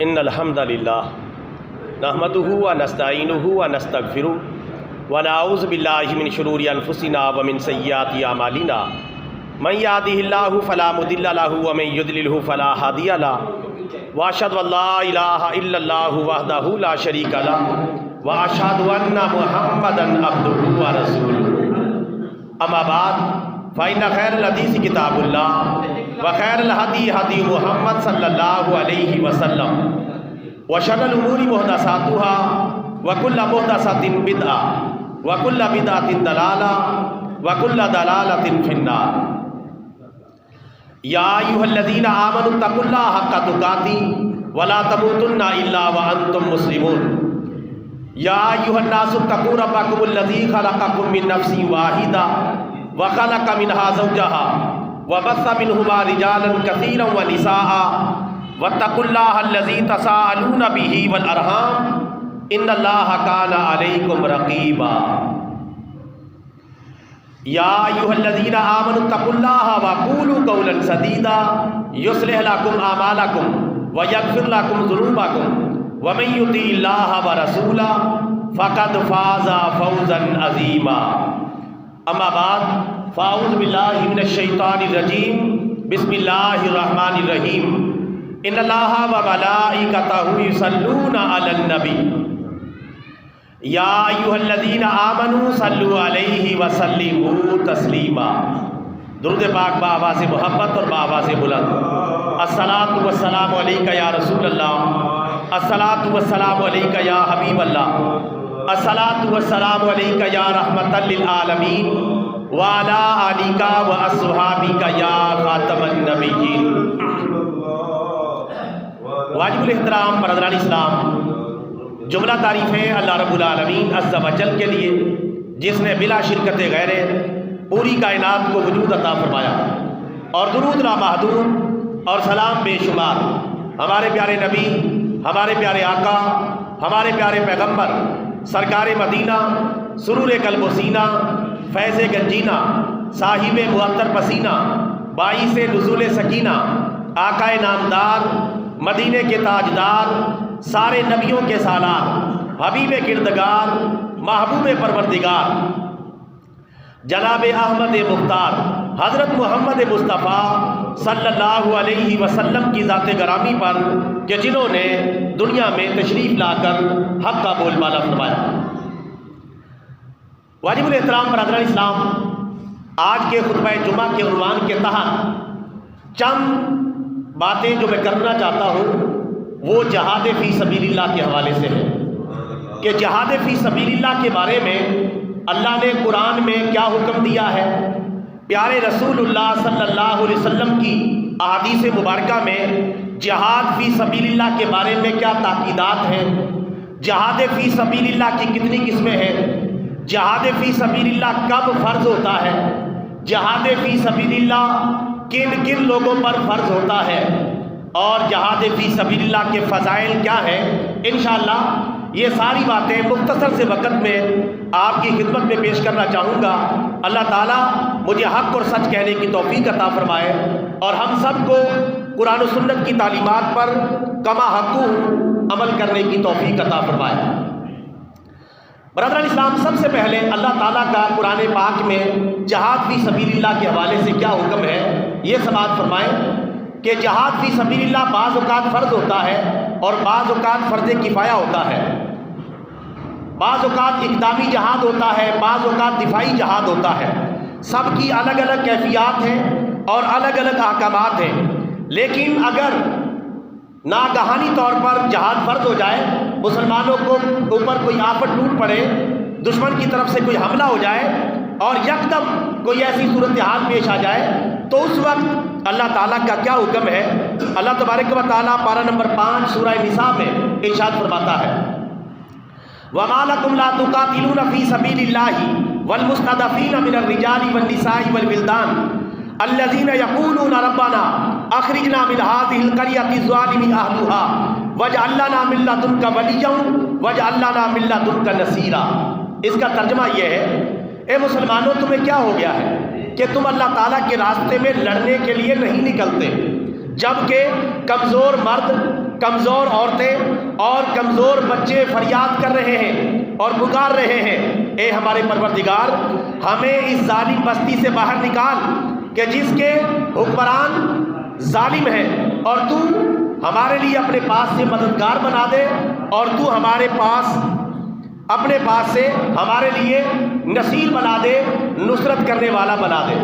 ان الحمد للہ نحمده ونستعینه ونستغفره ونعوذ باللہ من شرور انفسنا ومن سیئات اعمالنا من يهده الله فلا مضل له ومن يضلل فلا هادي له واشهد ان لا الہ الا اللہ وحدہ لا شریک له واشهد ان محمدا عبدہ ورسولہ اما بعد فإن خیر الحدیث کتاب اللہ وخیر الہدی ہدی محمد صلی اللہ علیہ وسلم وشر الامور محدثاتها وکل محدثۃ بدعہ وکل بدعۃ ضلالہ وکل ضلالۃ فی النار۔ یا ایھا الذین آمنوا اتقوا اللہ حق تقاتہ ولا تموتن الا وانتم مسلمون۔ یا ایھا الناس اتقوا ربکم الذی خلقکم من نفس واحدہ وخلق منها زوجها وبث منهما رجالا كثيرا ونساء واتقوا الله الذي تساءلون به والارحام ان الله كان عليكم رقيبا۔ يا ايها الذين امنوا اتقوا الله وقولوا قولا سديدا يصلح لكم اعمالكم ويغفر لكم ذنوبكم ومن يطع الله ورسوله فقد فاز فوزا عظيما۔ اما بعد فاعوذ باللہ من الشیطان الرجیم بسم اللہ الرحمن الرحیم۔ ان اللہ وملائکتہ یصلون علی النبی یا ایھا الذین آمنوا صلوا علیہ وسلموا تسلیما۔ درود پاک بآواز محبت اور بآواز بلند۔ الصلاۃ والسلام علیک یا رسول اللہ، الصلاۃ والسلام علیک یا حبیب اللہ، الصلاۃ والسلام علیک یا رحمۃ للعالمین وعلی آلک واصحابک یا خاتم النبیین۔ واجب الاحترام برادران اسلام، جملہ تعریفیں اللہ رب العالمین عز و جل کے لیے جس نے بلا شرکت غیر پوری کائنات کو وجود عطا فرمایا، اور درود لامحدود اور سلام بے شمار ہمارے پیارے نبی، ہمارے پیارے آقا، ہمارے پیارے پیغمبر سرکار مدینہ، سرور قلب و سینہ، فیض گنجینہ، صاحب معطر پسینہ، باعث نزول سکینہ، آقا نامدار، مدینے کے تاجدار، سارے نبیوں کے سالار، حبیب کردگار، محبوب پروردگار، جناب احمد مختار حضرت محمد مصطفیٰ صلی اللہ علیہ وسلم کی ذات گرامی پر کہ جنہوں نے دنیا میں تشریف لا کر حق کا بول بالا فرمایا۔ واجب الاحترام برادران اسلام، آج کے خطبہ جمعہ کے عنوان کے تحت چند باتیں جو میں کرنا چاہتا ہوں وہ جہاد فی سبیل اللہ کے حوالے سے ہے کہ جہاد فی سبیل اللہ کے بارے میں اللہ نے قرآن میں کیا حکم دیا ہے، پیارے رسول اللہ صلی اللہ علیہ وسلم کی احادیث مبارکہ میں جہاد فی سبیل اللہ کے بارے میں کیا تاکیدات ہیں، جہاد فی سبیل اللہ کی کتنی قسمیں ہیں، جہاد فی سبیل اللہ کب فرض ہوتا ہے، جہاد فی سبیل اللہ کن کن لوگوں پر فرض ہوتا ہے، اور جہاد فی سبیل اللہ کے فضائل کیا ہیں۔ انشاءاللہ یہ ساری باتیں مختصر سے وقت میں آپ کی خدمت میں پیش کرنا چاہوں گا۔ اللہ تعالیٰ مجھے حق اور سچ کہنے کی توفیق عطا فرمائے اور ہم سب کو قرآن و سنت کی تعلیمات پر کما حقہ عمل کرنے کی توفیق عطا فرمائے۔ برادران اسلام، سب سے پہلے اللہ تعالیٰ کا قرآن پاک میں جہاد فی سبیل اللہ کے حوالے سے کیا حکم ہے یہ سماعت فرمائیں کہ جہاد فی سبیل اللہ بعض اوقات فرض ہوتا ہے اور بعض اوقات فرض کفایہ ہوتا ہے، بعض اوقات اقدامی جہاد ہوتا ہے، بعض اوقات دفاعی جہاد ہوتا ہے۔ سب کی الگ الگ کیفیات ہیں اور الگ الگ احکامات ہیں، لیکن اگر ناگہانی طور پر جہاد فرض ہو جائے، مسلمانوں کو اوپر کوئی آفت ٹوٹ پڑے، دشمن کی طرف سے کوئی حملہ ہو جائے اور یکدم کوئی ایسی صورتحال پیش آ جائے تو اس وقت اللہ تعالیٰ کا کیا حکم ہے۔ اللہ تبارک و تعالیٰ پارہ نمبر 5 سورہ نساء میں ارشاد فرماتا ہے، وَمَا لَكُمْ لَا تُقَاتِلُونَ فِي سَبِيلِ اللَّهِ وَالْمُسْتَضْعَفِينَ مِنَ الرِّجَالِ وَالنِّسَاءِ وَالْوِلْدَانِ الَّذِينَ يَقُولُونَ رَبَّنَا أَخْرِجْنَا مِنْ هَٰذِهِ الْقَرْيَةِ الظَّالِمِ أَهْلُهَا وَاجْعَل لَّنَا مِن لَّدُنكَ وَلِيًّا وَاجْعَل لَّنَا مِن لَّدُنكَ نَصِيرًا۔ اس کا ترجمہ یہ ہے، اے مسلمانوں تمہیں کیا ہو گیا ہے کہ تم اللہ تعالیٰ کے راستے میں لڑنے کے لیے نہیں نکلتے، جبکہ کمزور مرد، کمزور عورتیں اور کمزور بچے فریاد کر رہے ہیں اور پکار رہے ہیں، اے ہمارے پروردگار ہمیں اس ظالم بستی سے باہر نکال کہ جس کے حکمران ظالم ہیں، اور تو ہمارے لیے اپنے پاس سے مددگار بنا دے، اور تو ہمارے پاس اپنے پاس سے ہمارے لیے نصیر بنا دے، نصرت کرنے والا بنا دے۔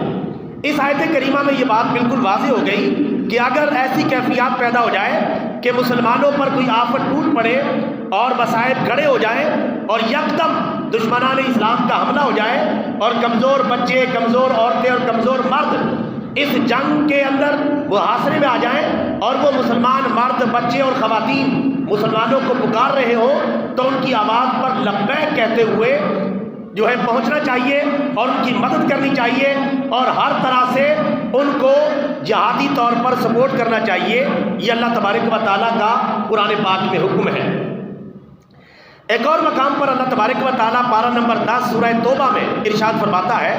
اس آیت کریمہ میں یہ بات بالکل واضح ہو گئی کہ اگر ایسی کیفیات پیدا ہو جائے کہ مسلمانوں پر کوئی آفت ٹوٹ پڑے اور مصائب کھڑے ہو جائیں اور یکدم دشمنان اسلام کا حملہ ہو جائے اور کمزور بچے، کمزور عورتیں اور کمزور مرد اس جنگ کے اندر محاصرے میں آ جائیں، اور وہ مسلمان مرد، بچے اور خواتین مسلمانوں کو پکار رہے ہوں، تو ان کی آواز پر لبیک کہتے ہوئے جو ہے پہنچنا چاہیے اور ان کی مدد کرنی چاہیے، اور ہر طرح سے ان کو جہادی طور پر سپورٹ کرنا چاہیے۔ یہ اللہ تبارک و تعالیٰ کا قرآن پاک میں حکم ہے۔ ایک اور مقام پر اللہ تبارک و تعالیٰ پارہ نمبر 10 سورہ توبہ میں ارشاد فرماتا ہے،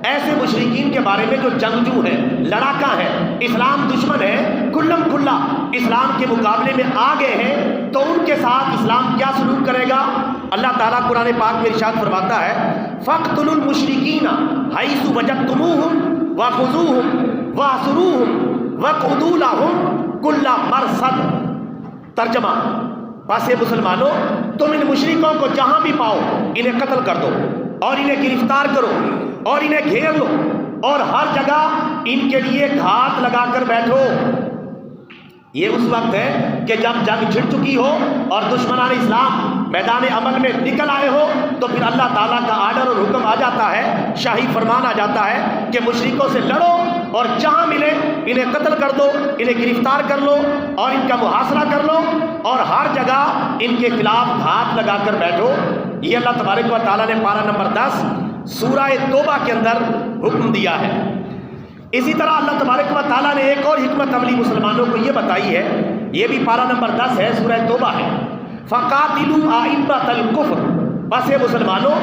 ایسے مشرکین کے بارے میں جو جنگجو ہیں، لڑاکا ہیں، اسلام دشمن ہے، کھلم کھلا اسلام کے مقابلے میں آ گئے ہیں، تو ان کے ساتھ اسلام کیا سلوک کرے گا؟ اللہ تعالیٰ قرآن پاک میں ارشاد فرماتا ہے، فَاقْتُلُوا الْمُشْرِكِينَ حَيْثُ وَجَدتُّمُوهُمْ وَخُذُوهُمْ وَاحْصُرُوهُمْ وَاقْعُدُوا لَهُمْ كُلَّ مَرْصَدٍ۔ ترجمہ، پس مسلمانوں تم ان مشرکوں کو جہاں بھی پاؤ انہیں قتل کر دو اور انہیں گرفتار کرو اور انہیں گھیر لو، اور ہر جگہ ان کے لیے گھات لگا کر بیٹھو۔ یہ اس وقت ہے کہ جب جنگ چھڑ چکی ہو اور دشمنان اسلام میدان عمل میں نکل آئے ہو، تو پھر اللہ تعالیٰ کا آرڈر اور حکم آ جاتا ہے، شاہی فرمان آ جاتا ہے کہ مشرکوں سے لڑو اور جہاں ملے انہیں قتل کر دو، انہیں گرفتار کر لو اور ان کا محاصرہ کر لو، اور ہر جگہ ان کے خلاف گھات لگا کر بیٹھو۔ یہ اللہ تبارک و تعالیٰ نے پارہ نمبر 10 سورہ توبہ کے اندر حکم دیا ہے۔ اسی طرح اللہ تبارک و تعالیٰ نے ایک اور حکمت عملی مسلمانوں کو یہ بتائی ہے، یہ بھی پارہ نمبر 10 ہے، سورہ توبہ ہے، فَقَاتِلُوا أَئِمَّةَ الْكُفْرِ۔ بس مسلمانوں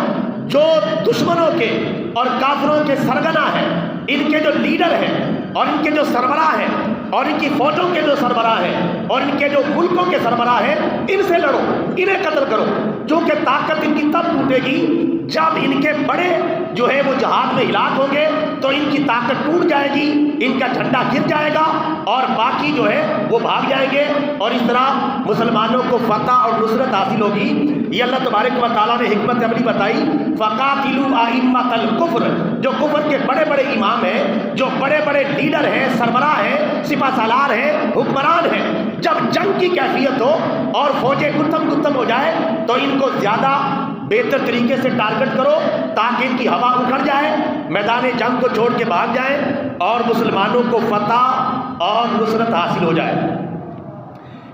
جو دشمنوں کے اور کافروں کے سرگنا ہیں، ان کے جو لیڈر ہیں اور ان کے جو سربراہ ہیں اور ان کی فوجوں کے جو سربراہ ہیں اور ان کے جو ملکوں کے سربراہ ہیں، ان سے لڑو، انہیں قتل کرو، جو کہ طاقت ان کی تب ٹوٹے گی جب ان کے بڑے جو ہے وہ جہاد میں ہلاک ہوں گے، تو ان کی طاقت ٹوٹ جائے گی، ان کا جھنڈا گر جائے گا اور باقی جو ہے وہ بھاگ جائیں گے، اور اس طرح مسلمانوں کو فتح اور نصرت حاصل ہوگی۔ یہ اللہ تبارک و تعالیٰ نے حکمت عملی بتائی، فَقَاتِلُوا أَئِمَّةَ الْكُفْرِ، جو کفر کے بڑے بڑے امام ہیں، جو بڑے بڑے لیڈر ہیں، سربراہ ہیں، سپہ سالار ہیں، حکمران ہیں، جب جنگ کی کیفیت ہو اور فوجیں گتم ہو جائے تو ان کو زیادہ بہتر طریقے سے ٹارگٹ کرو تاکہ ان کی ہوا اکھڑ جائے، میدان جنگ کو چھوڑ کے بھاگ جائیں اور مسلمانوں کو فتح اور نصرت حاصل ہو جائے۔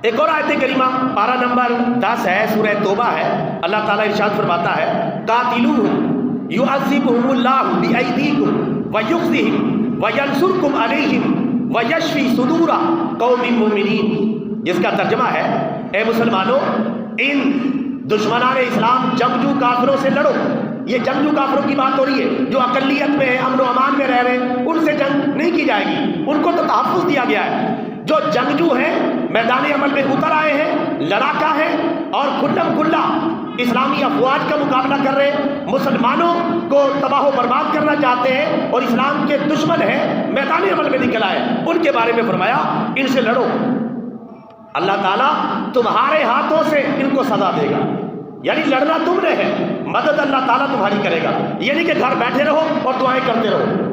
ایک اور آیت کریمہ پارہ نمبر 10 ہے، سورہ توبہ ہے، اللہ تعالیٰ ارشاد فرماتا ہے، قاتلوہم یعذبہم اللہ بأیدیکم ویخزہم وینصرکم علیہم ویشفی صدور قوم مومنین۔ جس کا ترجمہ ہے، اے مسلمانوں ان دشمنان اسلام جنگجو کافروں سے لڑو۔ یہ جنگجو کافروں کی بات ہو رہی ہے جو اقلیت میں ہے، امن و امان میں رہ رہے ہیں، ان سے جنگ نہیں کی جائے گی، ان کو تو تحفظ دیا گیا ہے۔ جو جنگجو ہیں، میدان عمل میں اتر آئے ہیں، لڑاکا ہیں اور کھلم کھلا اسلامی افواج کا مقابلہ کر رہے ہیں، مسلمانوں کو تباہ و برباد کرنا چاہتے ہیں اور اسلام کے دشمن ہیں، میدان عمل میں نکل آئے، ان کے بارے میں فرمایا ان سے لڑو، اللہ تعالیٰ تمہارے ہاتھوں سے ان کو سزا دے گا۔ یعنی لڑنا تم نے ہے، مدد اللہ تعالیٰ تمہاری کرے گا، یہ نہیں کہ گھر بیٹھے رہو اور دعائیں کرتے رہو،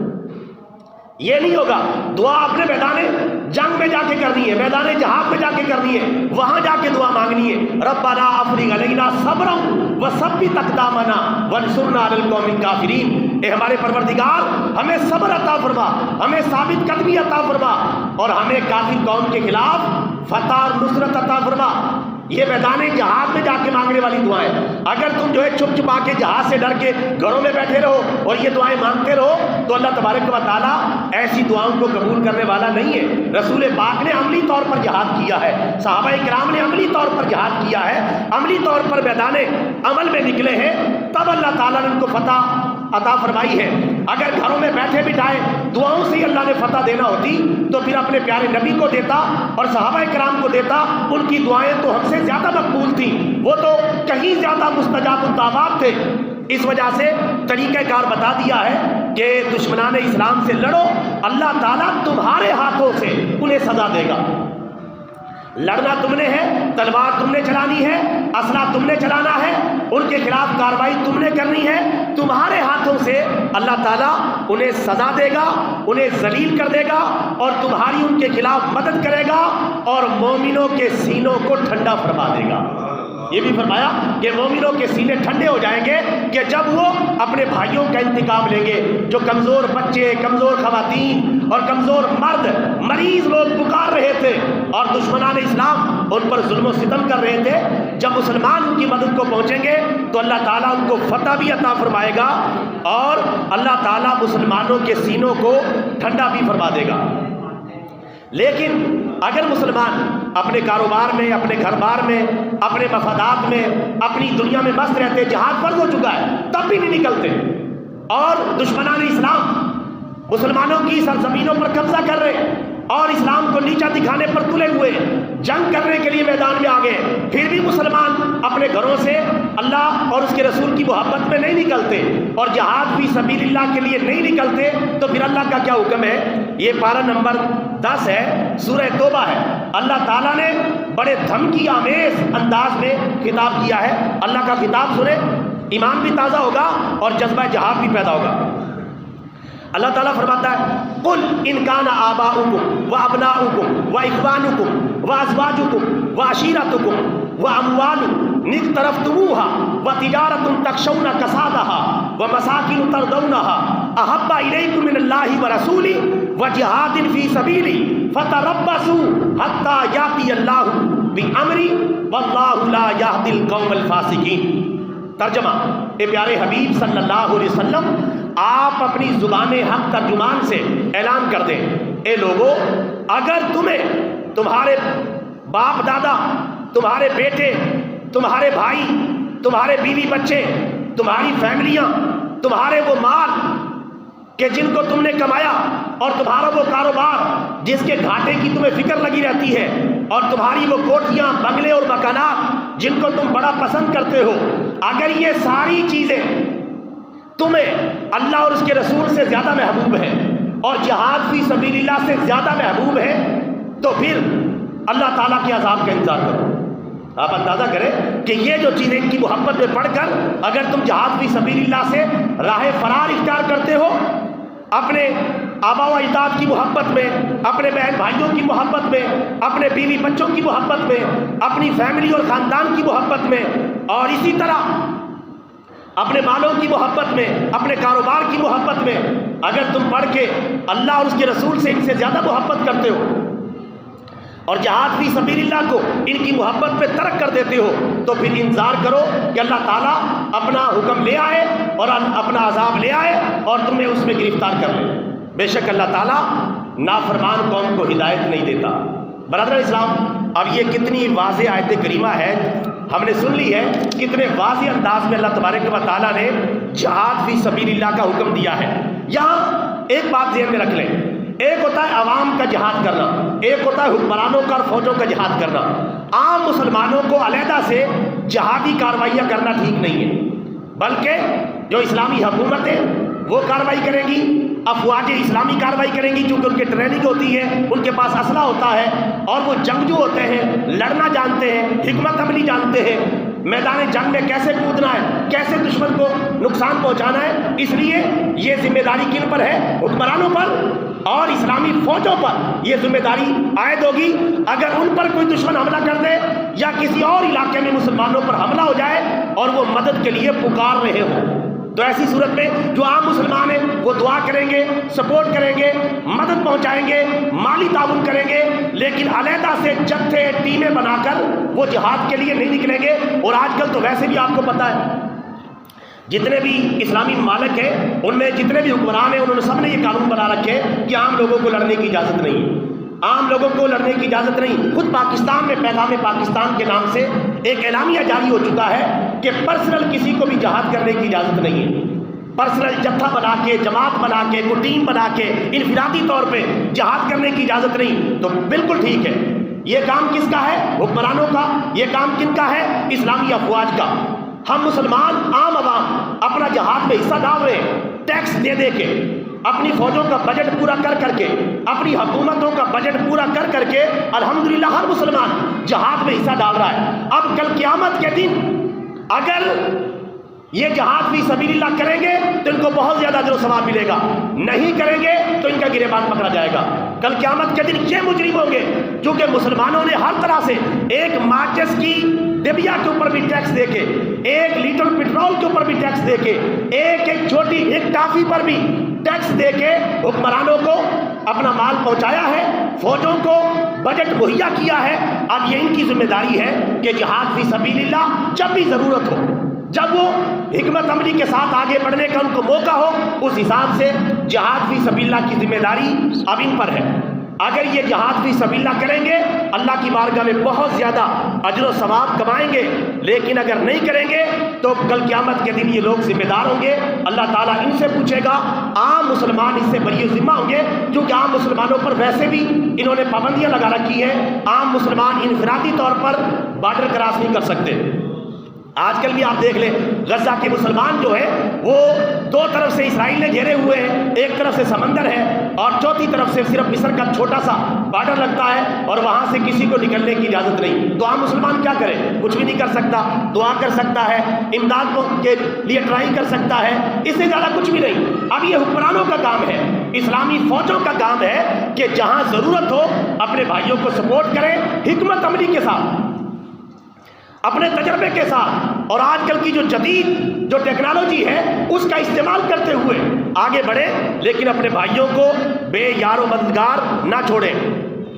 یہ نہیں ہوگا۔ دعا اپنے میدان جنگ میں جا کے کرنی ہے، میدان جہاد میں جا کے کرنی ہے، وہاں جا کے دعا مانگنی ہے، ربنا افرغ علینا صبرا وثبت اقدامنا وانصرنا علی القوم الکافرین۔ اے ہمارے پروردگار ہمیں صبر عطا فرما، ہمیں ثابت قدمی عطا فرما اور ہمیں کافر قوم کے خلاف فتح اور نصرت عطا فرما۔ یہ میدان جہاد میں جا کے مانگنے والی دعائیں۔ اگر تم جو ہے چھپ چھپا کے جہاد سے ڈر کے گھروں میں بیٹھے رہو اور یہ دعائیں مانگتے رہو تو اللہ تبارک و تعالیٰ ایسی دعاؤں کو قبول کرنے والا نہیں ہے۔ رسول پاک نے عملی طور پر جہاد کیا ہے، صحابہ کرام نے عملی طور پر جہاد کیا ہے، عملی طور پر میدان عمل میں نکلے ہیں، تب اللہ تعالیٰ نے ان کو فتح عطا فرمائی ہے۔ اگر گھروں میں بیٹھے بٹھائے دعاؤں سے ہی اللہ نے فتح دینا ہوتی تو پھر اپنے پیارے نبی کو دیتا اور صحابہ کرام کو دیتا۔ ان کی دعائیں تو ہم سے زیادہ مقبول تھیں، وہ تو کہیں زیادہ مستجاب الدعوات تھے۔ اس وجہ سے طریقہ کار بتا دیا ہے کہ دشمنان اسلام سے لڑو، اللہ تعالیٰ تمہارے ہاتھوں سے انہیں سزا دے گا۔ لڑنا تم نے ہے، تلوار تم نے چلانی ہے، اسلحہ تم نے چلانا ہے، ان کے خلاف کارروائی تم نے کرنی ہے، تمہارے ہاتھوں سے اللہ تعالیٰ انہیں سزا دے گا، انہیں ذلیل کر دے گا اور تمہاری ان کے خلاف مدد کرے گا اور مومنوں کے سینوں کو ٹھنڈا فرما دے گا۔ یہ بھی فرمایا کہ مومنوں کے سینے ٹھنڈے ہو جائیں گے کہ جب وہ اپنے بھائیوں کا انتقام لیں گے۔ جو کمزور بچے، کمزور خواتین اور کمزور مرد، مریض لوگ پکار رہے تھے اور دشمنان اسلام ان پر ظلم و ستم کر رہے تھے، جب مسلمان ان کی مدد کو پہنچیں گے تو اللہ تعالیٰ ان کو فتح بھی عطا فرمائے گا اور اللہ تعالیٰ مسلمانوں کے سینوں کو ٹھنڈا بھی فرما دے گا۔ لیکن اگر مسلمان اپنے کاروبار میں، اپنے گھر بار میں، اپنے مفادات میں، اپنی دنیا میں مست رہتے، جہاد فرض ہو چکا ہے تب بھی نہیں نکلتے اور دشمنان اسلام مسلمانوں کی سرزمینوں پر قبضہ کر رہے اور اسلام کو نیچا دکھانے پر تلے ہوئے، جنگ کرنے کے لیے میدان میں آ گئے، پھر بھی مسلمان اپنے گھروں سے اللہ اور اس کے رسول کی محبت میں نہیں نکلتے اور جہاد فی سبیل اللہ کے لیے نہیں نکلتے، تو پھر اللہ کا کیا حکم ہے؟ یہ پارہ نمبر 10 ہے، سورہ توبہ ہے۔ اللہ تعالیٰ نے بڑے دھمکی آمیز انداز میں خطاب کیا ہے۔ اللہ کا خطاب سنے، ایمان بھی تازہ ہوگا اور جذبہ جہاد بھی پیدا ہوگا۔ اللہ تعالیٰ فرماتا ہے قل ان کان آباؤکم وابناؤکم واخوانکم وازواجکم وعشیرتکم واموال اقترفتموها وتجارۃ تخشون کسادها ومساکن ترضونها احب الیکم من اللہ ورسولہ وجہاد فی سبیلہ فتربصوا حتی یأتی اللہ بامرہ واللہ لا یہدی القوم الفاسقین۔ ترجمہ، اے پیارے حبیب صلی اللہ علیہ وسلم، آپ اپنی زبان حق ترجمان سے اعلان کر دیں، اے لوگو، اگر تمہیں تمہارے باپ دادا، تمہارے بیٹے، تمہارے بھائی، تمہارے بیوی بچے، تمہاری فیملیاں، تمہارے وہ مال کہ جن کو تم نے کمایا اور تمہارا وہ کاروبار جس کے گھاٹے کی تمہیں فکر لگی رہتی ہے اور تمہاری وہ کوٹھیاں، بنگلے اور مکانات جن کو تم بڑا پسند کرتے ہو، اگر یہ ساری چیزیں تمہیں اللہ اور اس کے رسول سے زیادہ محبوب ہے اور جہاد فی سبیل اللہ سے زیادہ محبوب ہے تو پھر اللہ تعالیٰ کے عذاب کا انتظار کرو۔ آپ اندازہ کریں کہ یہ جو چیزیں ان کی محبت میں پڑھ کر اگر تم جہاد فی سبیل اللہ سے راہ فرار اختیار کرتے ہو، اپنے آبا و اجداد کی محبت میں، اپنے بہن بھائیوں کی محبت میں، اپنے بیوی بچوں کی محبت میں، اپنی فیملی اور خاندان کی محبت میں، اور اسی طرح اپنے مالوں کی محبت میں، اپنے کاروبار کی محبت میں اگر تم پڑھ کے اللہ اور اس کے رسول سے ان سے زیادہ محبت کرتے ہو اور جہاد فی سبیل اللہ کو ان کی محبت میں ترک کر دیتے ہو، تو پھر انتظار کرو کہ اللہ تعالیٰ اپنا حکم لے آئے اور اپنا عذاب لے آئے اور تمہیں اس میں گرفتار کر لے۔ بے شک اللہ تعالیٰ نافرمان قوم کو ہدایت نہیں دیتا۔ برادر اسلام، اب یہ کتنی واضح آیت کریمہ ہے، ہم نے سن لی ہے کتنے واضح انداز میں اللہ تبارک و تعالیٰ نے جہاد فی سبیل اللہ کا حکم دیا ہے۔ یہاں ایک بات ذہن میں رکھ لیں، ایک ہوتا ہے عوام کا جہاد کرنا، ایک ہوتا ہے حکمرانوں کا اور فوجوں کا جہاد کرنا۔ عام مسلمانوں کو علیحدہ سے جہادی کارروائیاں کرنا ٹھیک نہیں ہے، بلکہ جو اسلامی حکومتیں وہ کارروائی کریں گی، افواج اسلامی کارروائی کریں گی چونکہ ان کی ٹریننگ ہوتی ہے، ان کے پاس اسلحہ ہوتا ہے اور وہ جنگجو ہوتے ہیں، لڑنا جانتے ہیں، حکمت عملی جانتے ہیں، میدان جنگ میں کیسے کودنا ہے، کیسے دشمن کو نقصان پہنچانا ہے۔ اس لیے یہ ذمہ داری کن پر ہے؟ حکمرانوں پر اور اسلامی فوجوں پر یہ ذمہ داری عائد ہوگی۔ اگر ان پر کوئی دشمن حملہ کر دے یا کسی اور علاقے میں مسلمانوں پر حملہ ہو جائے اور وہ مدد کے لیے پکار رہے ہوں، تو ایسی صورت میں جو عام مسلمان ہیں وہ دعا کریں گے، سپورٹ کریں گے، مدد پہنچائیں گے، مالی تعاون کریں گے، لیکن علیحدہ سے جتھے ٹیمیں بنا کر وہ جہاد کے لیے نہیں نکلیں گے۔ اور آج کل تو ویسے بھی آپ کو پتہ ہے جتنے بھی اسلامی ممالک ہیں ان میں جتنے بھی حکمران ہیں انہوں نے سب نے یہ قانون بنا رکھے کہ عام لوگوں کو لڑنے کی اجازت نہیں، عام لوگوں کو لڑنے کی اجازت نہیں۔ خود پاکستان میں پیغام پاکستان کے نام سے ایک اعلامیہ جاری ہو چکا ہے کہ پرسنل کسی کو بھی جہاد کرنے کی اجازت نہیں ہے۔ پرسنل جتھا بنا کے، جماعت بنا کے، کوئی ٹیم بنا کے انفرادی طور پہ جہاد کرنے کی اجازت نہیں، تو بالکل ٹھیک ہے۔ یہ کام کس کا ہے؟ حکمرانوں کا۔ یہ کام کن کا ہے؟ اسلامی افواج کا۔ ہم مسلمان عام عوام اپنا جہاد میں حصہ ڈال رہے ہیں، ٹیکس دے دے کے، اپنی فوجوں کا بجٹ پورا کر کر کے، اپنی حکومتوں کا بجٹ پورا کر کر کے الحمدللہ ہر مسلمان جہاد میں حصہ ڈال رہا ہے۔ اب کل قیامت کے دن اگر یہ جہاد فی سبیل اللہ کریں گے تو ان کو بہت زیادہ اجر و ثواب ملے گا، نہیں کریں گے تو ان کا گریبان پکڑا جائے گا۔ کل قیامت کے دن یہ مجرم ہوں گے کیونکہ مسلمانوں نے ہر طرح سے ایک ماچس کی ڈبیا کے اوپر بھی ٹیکس دے کے، ایک لیٹر پٹرول کے اوپر بھی ٹیکس دے کے، ایک چھوٹی ایک ٹافی پر بھی ٹیکس دے کے حکمرانوں کو اپنا مال پہنچایا ہے، فوجوں کو بجٹ مہیا کیا ہے۔ اب یہ ان کی ذمہ داری ہے کہ جہاد فی سبیل اللہ جب بھی ضرورت ہو، جب وہ حکمت عملی کے ساتھ آگے بڑھنے کا ان کو موقع ہو، اس حساب سے جہاد فی سبیل اللہ کی ذمہ داری اب ان پر ہے۔ اگر یہ جہاد فی سبیل اللہ کریں گے اللہ کی بارگاہ میں بہت زیادہ اجر و ثواب کمائیں گے، لیکن اگر نہیں کریں گے تو کل قیامت کے دن یہ لوگ ذمہ دار ہوں گے، اللہ تعالیٰ ان سے پوچھے گا۔ عام مسلمان اس سے بری ذمہ ہوں گے کیونکہ عام مسلمانوں پر ویسے بھی انہوں نے پابندیاں لگا رکھی ہیں۔ عام مسلمان انفرادی طور پر بارڈر کراس نہیں کر سکتے۔ آج کل بھی آپ دیکھ لیں، غزہ کے مسلمان جو ہے وہ دو طرف سے اسرائیل نے گھیرے ہوئے ہیں، ایک طرف سے سمندر ہے اور چوتھی طرف سے صرف مصر کا چھوٹا سا بارڈر لگتا ہے اور وہاں سے کسی کو نکلنے کی اجازت نہیں۔ تو عام مسلمان کیا کرے؟ کچھ بھی نہیں کر سکتا، دعا کر سکتا ہے، امداد کے لیے ٹرائی کر سکتا ہے، اس سے زیادہ کچھ بھی نہیں۔ اب یہ حکمرانوں کا کام ہے، اسلامی فوجوں کا کام ہے کہ جہاں ضرورت ہو اپنے بھائیوں کو سپورٹ کریں، حکمت عملی کے ساتھ، اپنے تجربے کے ساتھ، اور آج کل کی جو جدید جو ٹیکنالوجی ہے اس کا استعمال کرتے ہوئے آگے بڑھے، لیکن اپنے بھائیوں کو بے یار و مددگار نہ چھوڑیں۔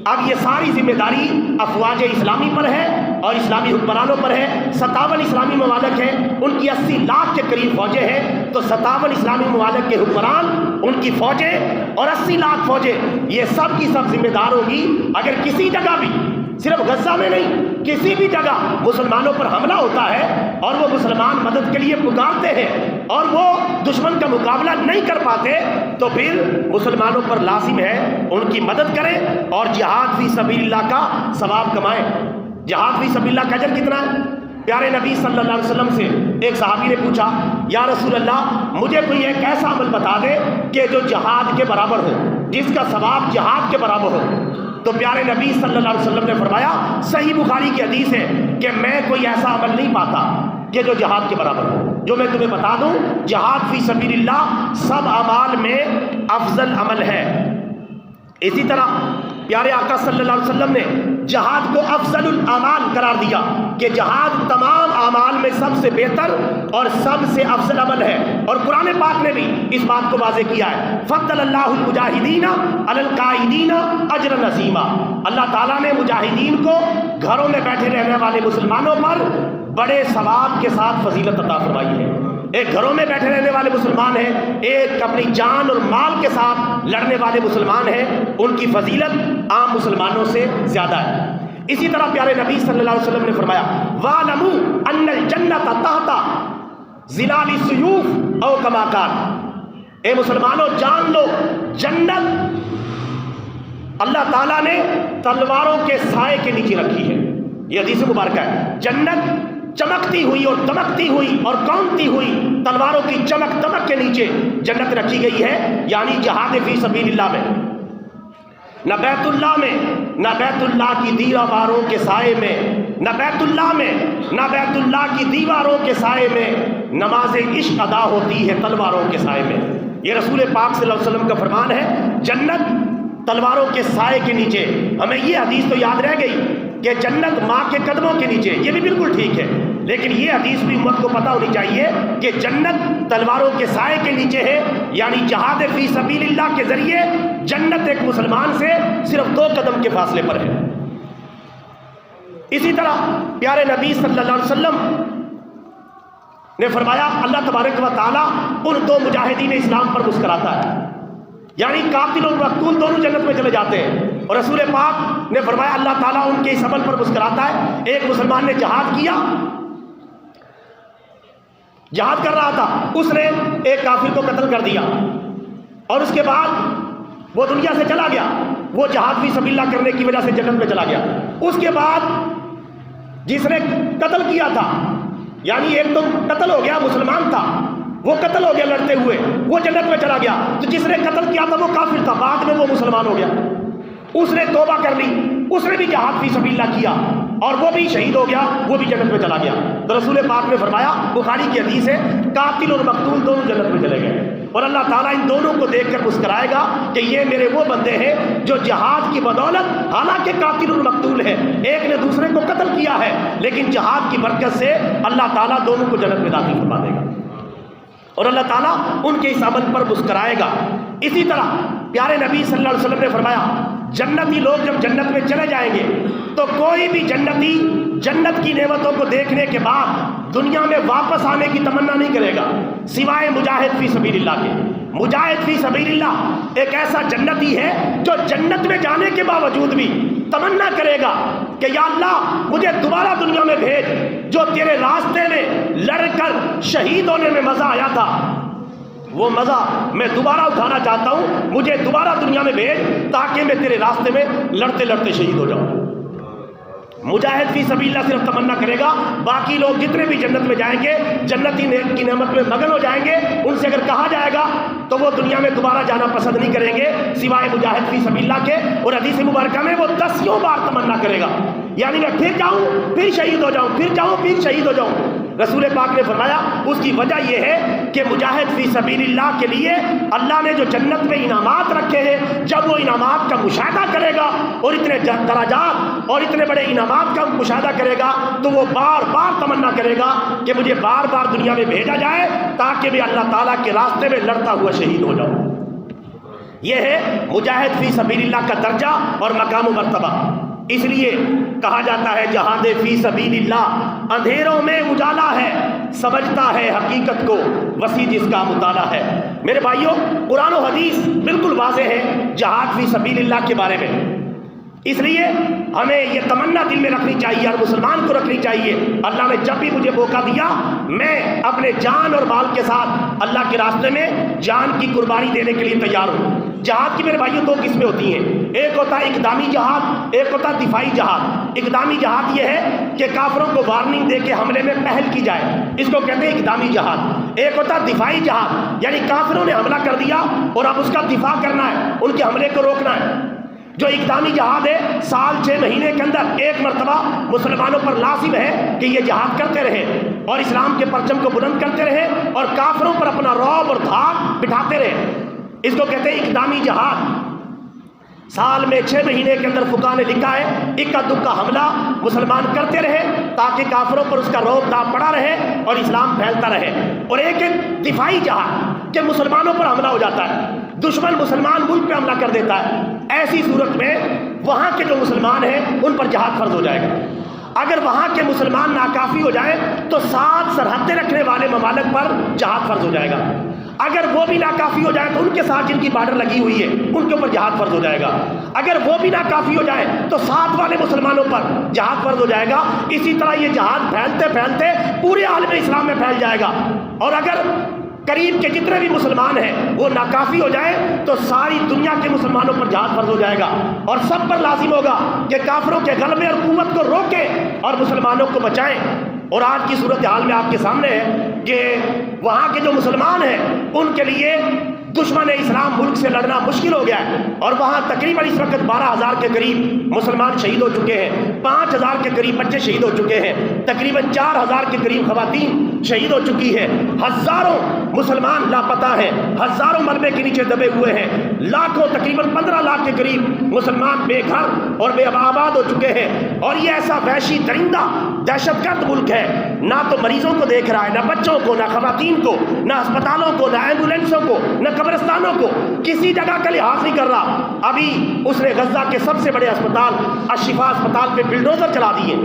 اب یہ ساری ذمہ داری افواج اسلامی پر ہے اور اسلامی حکمرانوں پر ہے۔ 57 اسلامی ممالک ہیں، ان کی 80 لاکھ کے قریب فوجیں ہیں، تو 57 اسلامی ممالک کے حکمران، ان کی فوجیں اور 80 لاکھ فوجیں، یہ سب کی سب ذمہ دار ہوگی۔ اگر کسی جگہ بھی، صرف غزہ میں نہیں، کسی بھی جگہ مسلمانوں پر حملہ ہوتا ہے اور وہ مسلمان مدد کے لیے پکارتے ہیں اور وہ دشمن کا مقابلہ نہیں کر پاتے، تو پھر مسلمانوں پر لازم ہے ان کی مدد کریں اور جہاد فی سبیل اللہ کا ثواب کمائیں۔ جہاد فی سبیل اللہ کا اجر کتنا ہے؟ پیارے نبی صلی اللہ علیہ وسلم سے ایک صحابی نے پوچھا، یا رسول اللہ مجھے کوئی ایک ایسا عمل بتا دے کہ جو جہاد کے برابر ہو، جس کا ثواب جہاد کے برابر ہو۔ تو پیارے نبی صلی اللہ علیہ وسلم نے فرمایا، صحیح بخاری کی حدیث ہے کہ میں کوئی ایسا عمل نہیں پاتا کہ جو جہاد کے برابر ہو۔ جو میں تمہیں بتا دوں، جہاد فی سبیل اللہ سب اعمال میں افضل عمل ہے۔ اسی طرح پیارے آقا صلی اللہ علیہ وسلم نے جہاد کو افضل الاعمال قرار دیا کہ جہاد تمام اعمال میں سب سے بہتر اور سب سے افضل عمل ہے، اور قرآن پاک نے بھی اس بات کو واضح کیا ہے، فضل اللہ المجاہدین علی القاعدین اجرا عظیما۔ اللہ تعالیٰ نے مجاہدین کو گھروں میں بیٹھے رہنے والے مسلمانوں پر بڑے ثواب کے ساتھ فضیلت عطا فرمائی ہے۔ ایک گھروں میں بیٹھے رہنے والے مسلمان ہیں، ایک اپنی جان اور مال کے ساتھ لڑنے والے مسلمان ہیں، ان کی فضیلت عام مسلمانوں سے زیادہ ہے۔ اسی طرح پیارے نبی صلی اللہ علیہ وسلم نے فرمایا، وَاعْلَمُوا أَنَّ الْجَنَّةَ تَحْتَ ظِلَالِ السُّيُوفِ أَوْ كَمَا قَالَ، اے مسلمانوں جان لو جنت اللہ تعالیٰ نے تلواروں کے سائے کے نیچے رکھی ہے۔ یہ حدیث مبارکہ ہے، جنت چمکتی ہوئی اور دمکتی ہوئی اور کونتی ہوئی تلواروں کی چمک دمک کے نیچے جنت رکھی گئی ہے، یعنی جہاد فی سبیل اللہ میں، نہ بیت اللہ میں، نہ بیت اللہ کی دیواروں کے سائے میں، نہ بیت اللہ میں، نہ بیت اللہ کی دیواروں کے سائے میں نماز عشق ادا ہوتی ہے تلواروں کے سائے میں۔ یہ رسول پاک صلی اللہ علیہ وسلم کا فرمان ہے، جنت تلواروں کے سائے کے نیچے۔ ہمیں یہ حدیث تو یاد رہ گئی کہ جنت ماں کے قدموں کے نیچے، یہ بھی بالکل ٹھیک ہے، لیکن یہ حدیث بھی امت کو پتہ ہونی چاہیے کہ جنت تلواروں کے سائے کے نیچے ہے، یعنی جہاد فی سبیل اللہ کے ذریعے جنت ایک مسلمان سے صرف 2 قدم کے فاصلے پر ہے۔ اسی طرح پیارے نبی صلی اللہ علیہ وسلم نے فرمایا، اللہ تبارک و تعالیٰ ان 2 مجاہدین اسلام پر مسکراتا ہے، یعنی قاتل اور مقتول دونوں جنت میں چلے جاتے ہیں، اور رسول پاک نے فرمایا اللہ تعالیٰ ان کے اس عمل پر مسکراتا ہے۔ ایک مسلمان نے جہاد کیا جہاد کر رہا تھا، اس نے ایک کافر کو قتل کر دیا اور اس کے بعد وہ دنیا سے چلا گیا. وہ جہاد فی سبیل اللہ کرنے کی وجہ سے جنت میں چلا گیا. اس کے بعد جس نے قتل کیا تھا، یعنی ایک تو قتل ہو گیا، مسلمان تھا، وہ قتل ہو گیا لڑتے ہوئے، وہ جنت میں چلا گیا. تو جس نے قتل کیا تھا وہ کافر تھا، بعد میں وہ مسلمان ہو گیا، اس نے توبہ کر لی، اس نے بھی جہاد فی سبیل اللہ کیا اور وہ بھی شہید ہو گیا، وہ بھی جنت میں چلا گیا. تو رسول پاک نے فرمایا، بخاری کی حدیث ہے، قاتل اور مقتول دونوں جنت میں چلے گئے. اور اللہ تعالیٰ ان دونوں کو دیکھ کر مسکرائے گا کہ یہ میرے وہ بندے ہیں جو جہاد کی بدولت، حالانکہ قاتل اور مقتول ہے، ایک نے دوسرے کو قتل کیا ہے، لیکن جہاد کی برکت سے اللہ تعالیٰ دونوں کو جنت میں داخل فرما دے گا اور اللہ تعالیٰ ان کے اس عمل پر مسکرائے گا. اسی طرح پیارے نبی صلی اللہ علیہ وسلم نے فرمایا، جنتی لوگ جب جنت میں چلے جائیں گے تو کوئی بھی جنتی جنت کی نعمتوں کو دیکھنے کے بعد دنیا میں واپس آنے کی تمنا نہیں کرے گا سوائے مجاہد فی سبیل اللہ کے. مجاہد فی سبیل اللہ ایک ایسا جنتی ہے جو جنت میں جانے کے باوجود بھی تمنا کرے گا کہ یا اللہ مجھے دوبارہ دنیا میں بھیج، جو تیرے راستے میں لڑ کر شہید ہونے میں مزہ آیا تھا وہ مزہ میں دوبارہ اٹھانا چاہتا ہوں، مجھے دوبارہ دنیا میں بھیج تاکہ میں تیرے راستے میں لڑتے لڑتے شہید ہو جاؤں. مجاہد فی سبیل اللہ صرف تمنا کرے گا، باقی لوگ جتنے بھی جنت میں جائیں گے جنتی کی نعمت میں مگن ہو جائیں گے. ان سے اگر کہا جائے گا تو وہ دنیا میں دوبارہ جانا پسند نہیں کریں گے سوائے مجاہد فی سبیل اللہ کے. اور حدیث مبارکہ میں وہ 10 بار تمنا کرے گا، یعنی میں پھر جاؤں پھر شہید ہو جاؤں، پھر جاؤں پھر شہید ہو جاؤں. رسول پاک نے فرمایا اس کی وجہ یہ ہے کہ مجاہد فی سبیل اللہ کے لیے اللہ نے جو جنت میں انعامات رکھے ہیں، جب وہ انعامات کا مشاہدہ کرے گا اور اتنے درجات اور اتنے بڑے انعامات کا مشاہدہ کرے گا تو وہ بار بار تمنا کرے گا کہ مجھے بار بار دنیا میں بھیجا جائے تاکہ میں اللہ تعالیٰ کے راستے میں لڑتا ہوا شہید ہو جاؤں. یہ ہے مجاہد فی سبیل اللہ کا درجہ اور مقام و مرتبہ. اس لیے کہا جاتا ہے جہاد فی سبیل اللہ اندھیروں میں اجالا ہے، سمجھتا ہے حقیقت کو وسیع جس کا مطالعہ ہے. میرے بھائیوں، قرآن و حدیث بالکل واضح ہے جہاد فی سبیل اللہ کے بارے میں. اس لیے ہمیں یہ تمنا دل میں رکھنی چاہیے اور مسلمان کو رکھنی چاہیے، اللہ نے جب بھی مجھے موقع دیا میں اپنے جان اور مال کے ساتھ اللہ کے راستے میں جان کی قربانی دینے کے لیے تیار ہوں. جہاد کی میرے بھائیوں 2 قسمیں ہوتی ہیں، ایک ہوتا ہے اقدامی جہاد، ایک ہوتا ہے دفاعی جہاد. اقدامی جہاد یہ ہے کہ کافروں کو وارننگ دے کے حملے میں پہل کی جائے، اس کو کہتے ہیں اقدامی جہاد. ایک ہوتا ہے دفاعی جہاد، یعنی کافروں نے حملہ کر دیا اور اب اس کا دفاع کرنا ہے، ان کے حملے کو روکنا ہے. جو اقدامی جہاد ہے سال 6 مہینے کے اندر ایک مرتبہ مسلمانوں پر لازم ہے کہ یہ جہاد کرتے رہے اور اسلام کے پرچم کو بلند کرتے رہے اور کافروں پر اپنا رعب اور دھاک بٹھاتے رہے. اس کو کہتے ہیں اقدامی جہاد. سال میں 6 مہینے کے اندر فقہاء نے لکھا ہے اکا دکا حملہ مسلمان کرتے رہے تاکہ کافروں پر اس کا رعب دھاک پڑا رہے اور اسلام پھیلتا رہے. اور ایک دفاعی جہاد کہ مسلمانوں پر حملہ ہو جاتا ہے، دشمن مسلمان ملک پہ حملہ کر دیتا ہے، ایسی صورت میں وہاں کے جو مسلمان ہیں ان پر جہاد فرض ہو جائے گا. اگر وہاں کے مسلمان ناکافی ہو جائیں تو 7 سرحدیں رکھنے والے ممالک پر جہاد فرض ہو جائے گا. اگر وہ بھی ناکافی ہو جائے تو ان کے ساتھ جن کی بارڈر لگی ہوئی ہے ان کے اوپر جہاد فرض ہو جائے گا. اگر وہ بھی ناکافی ہو جائے تو ساتھ والے مسلمانوں پر جہاد فرض ہو جائے گا. اسی طرح یہ جہاد پھیلتے پھیلتے پورے عالم اسلام میں پھیل جائے گا. اور اگر قریب کے جتنے بھی مسلمان ہیں وہ ناکافی ہو جائیں تو ساری دنیا کے مسلمانوں پر جہاد فرض ہو جائے گا اور سب پر لازم ہوگا کہ کافروں کے غلبے اور قوت کو روکیں اور مسلمانوں کو بچائیں. اور آج کی صورتحال میں آپ کے سامنے ہے کہ وہاں کے جو مسلمان ہیں ان کے لیے دشمن اسلام ملک سے لڑنا مشکل ہو گیا ہے اور وہاں تقریباً اس وقت 12,000 کے قریب مسلمان شہید ہو چکے ہیں، 5,000 کے قریب بچے شہید ہو چکے ہیں، تقریباً 4,000 کے قریب خواتین شہید ہو چکی ہیں، ہزاروں مسلمان لاپتہ ہیں، ہزاروں ملبے کے نیچے دبے ہوئے ہیں، لاکھوں تقریباً 15 لاکھ کے قریب مسلمان بے گھر اور بے آباد ہو چکے ہیں. اور یہ ایسا وحشی درندہ دہشت گرد ملک ہے، نہ تو مریضوں کو دیکھ رہا ہے، نہ بچوں کو، نہ خواتین کو، نہ اسپتالوں کو، نہ ایمبولینسوں کو، نہ قبرستانوں کو، کسی جگہ کا لحاظ نہیں کر رہا. ابھی اس نے غزہ کے سب سے بڑے اسپتال الشفا اسپتال پہ بلڈوزر چلا دیے،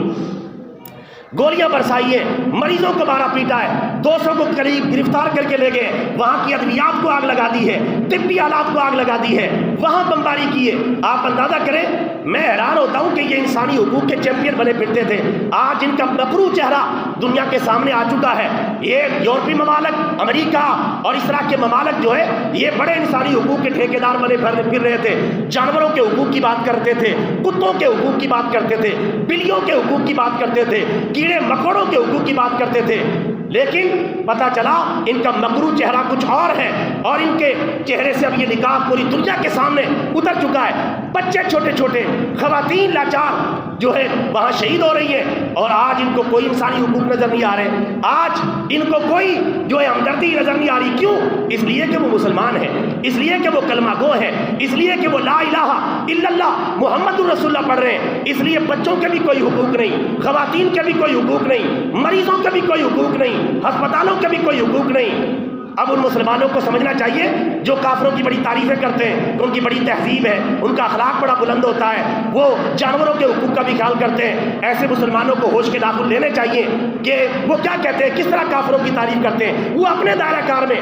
گولیاں برسائی ہیں، مریضوں کو مارا پیٹا ہے، 200 کو قریب گرفتار کر کے لے گئے، وہاں کی ادویات کو آگ لگا دی ہے، طبی آلات کو آگ لگا دی ہے، وہاں بمباری کی ہے. آپ اندازہ کریں میں حیران ہوتا ہوں کہ یہ انسانی حقوق کے چیمپئن بنے پھرتے تھے، آج ان کا مکروہ چہرہ دنیا کے سامنے آ چکا ہے۔ یہ یورپی ممالک، امریکہ اور اس طرح کے ممالک جو ہے یہ بڑے انسانی حقوق کے ٹھیکیدار بنے پھر رہے تھے، جانوروں کے حقوق کی بات کرتے تھے، کتوں کے حقوق کی بات کرتے تھے، بلیوں کے حقوق کی بات کرتے تھے، کیڑے مکوڑوں کے حقوق کی بات کرتے تھے، لیکن پتہ چلا ان کا مکروہ چہرہ کچھ اور ہے، اور ان کے چہرے سے اب یہ نقاب پوری دنیا کے سامنے اتر چکا ہے۔ بچے چھوٹے چھوٹے، خواتین لاچار جو ہے وہاں شہید ہو رہی ہیں، اور آج ان کو کوئی انسانی حقوق نظر نہیں آ رہے، آج ان کو کوئی جو ہے ہمدردی نظر نہیں آ رہی۔ کیوں؟ اس لیے کہ وہ مسلمان ہیں، اس لیے کہ وہ کلمہ گو ہیں، اس لیے کہ وہ لا الہ الا اللہ محمد الرسول اللہ پڑھ رہے ہیں، اس لیے بچوں کے بھی کوئی حقوق نہیں، خواتین کے بھی کوئی حقوق نہیں، مریضوں کے بھی کوئی حقوق نہیں، ہسپتالوں کے بھی کوئی حقوق نہیں۔ اب ان مسلمانوں کو سمجھنا چاہیے جو کافروں کی بڑی تعریفیں کرتے ہیں، ان کی بڑی تہذیب ہے، ان کا اخلاق بڑا بلند ہوتا ہے، وہ جانوروں کے حقوق کا بھی خیال کرتے ہیں، ایسے مسلمانوں کو ہوش کے ناخن لینے چاہیے کہ وہ کیا کہتے ہیں، کس طرح کافروں کی تعریف کرتے ہیں۔ وہ اپنے دائرہ کار میں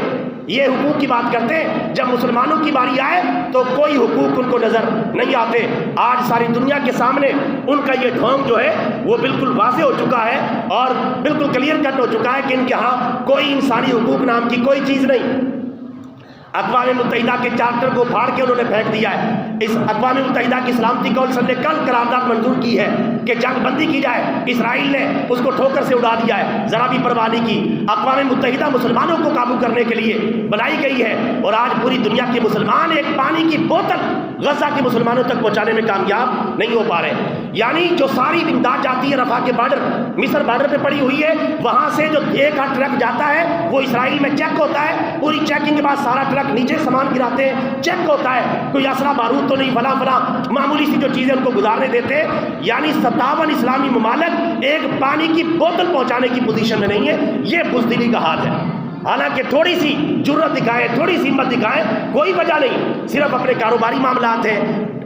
یہ حقوق کی بات کرتے ہیں، جب مسلمانوں کی باری آئے تو کوئی حقوق ان کو نظر نہیں آتے۔ آج ساری دنیا کے سامنے ان کا یہ ڈھونگ جو ہے وہ بالکل واضح ہو چکا ہے اور بالکل کلیئر کٹ ہو چکا ہے کہ ان کے ہاں کوئی انسانی حقوق نام کی کوئی چیز نہیں۔ اقوام متحدہ کے چارٹر کو پھاڑ کے انہوں نے پھینک دیا ہے۔ اس اقوام متحدہ کی سلامتی کونسل نے کل قرارداد منظور کی ہے کہ جنگ بندی کی جائے، اسرائیل نے اس کو ٹھوکر سے اڑا دیا ہے، ذرا بھی پرواہ نہیں کی۔ اقوام متحدہ مسلمانوں کو قابو کرنے کے لیے بنائی گئی ہے، اور آج پوری دنیا کے مسلمان ایک پانی کی بوتل غزہ کے مسلمانوں تک پہنچانے میں کامیاب نہیں ہو پا رہے۔ یعنی جو ساری امداد جاتی ہے رفح کے بارڈر، مصر بارڈر پہ پڑی ہوئی ہے، وہاں سے جو ایک ہاتھ ٹرک جاتا ہے وہ اسرائیل میں چیک ہوتا ہے، پوری چیکنگ کے بعد سارا ٹرک نیچے سامان گراتے ہیں، چیک ہوتا ہے کوئی اسلحہ بارود تو نہیں، فلاں فلاں معمولی سی جو چیزیں ان کو گزارنے دیتے ہیں۔ یعنی 57 اسلامی ممالک ایک پانی کی بوتل پہنچانے کی پوزیشن میں نہیں ہے۔ یہ بزدلی کا حال ہے۔ حالانکہ تھوڑی سی جرت دکھائیں، تھوڑی سی ہمت دکھائیں، کوئی وجہ نہیں، صرف اپنے کاروباری معاملات ہیں،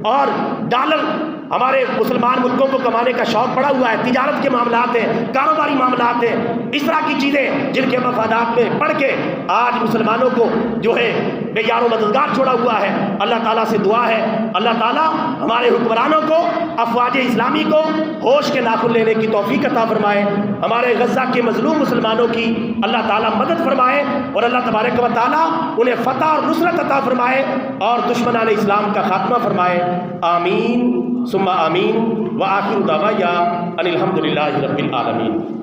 اور ڈالر ہمارے مسلمان ملکوں کو کمانے کا شوق پڑا ہوا ہے، تجارت کے معاملات ہیں، کاروباری معاملات ہیں، اس طرح کی چیزیں جن کے مفادات میں پڑھ کے آج مسلمانوں کو جو ہے بے یار و مددگار چھوڑا ہوا ہے۔ اللہ تعالیٰ سے دعا ہے اللہ تعالیٰ ہمارے حکمرانوں کو، افواج اسلامی کو ہوش کے ناخن لینے کی توفیق عطا فرمائے، ہمارے غزہ کے مظلوم مسلمانوں کی اللہ تعالیٰ مدد فرمائے، اور اللہ تبارک و تعالیٰ انہیں فتح اور نصرت عطا فرمائے، اور دشمنان اسلام کا خاتمہ فرمائے۔ آمین ثم آمین، وآخر دعوانا ان الحمد للہ رب العالمین۔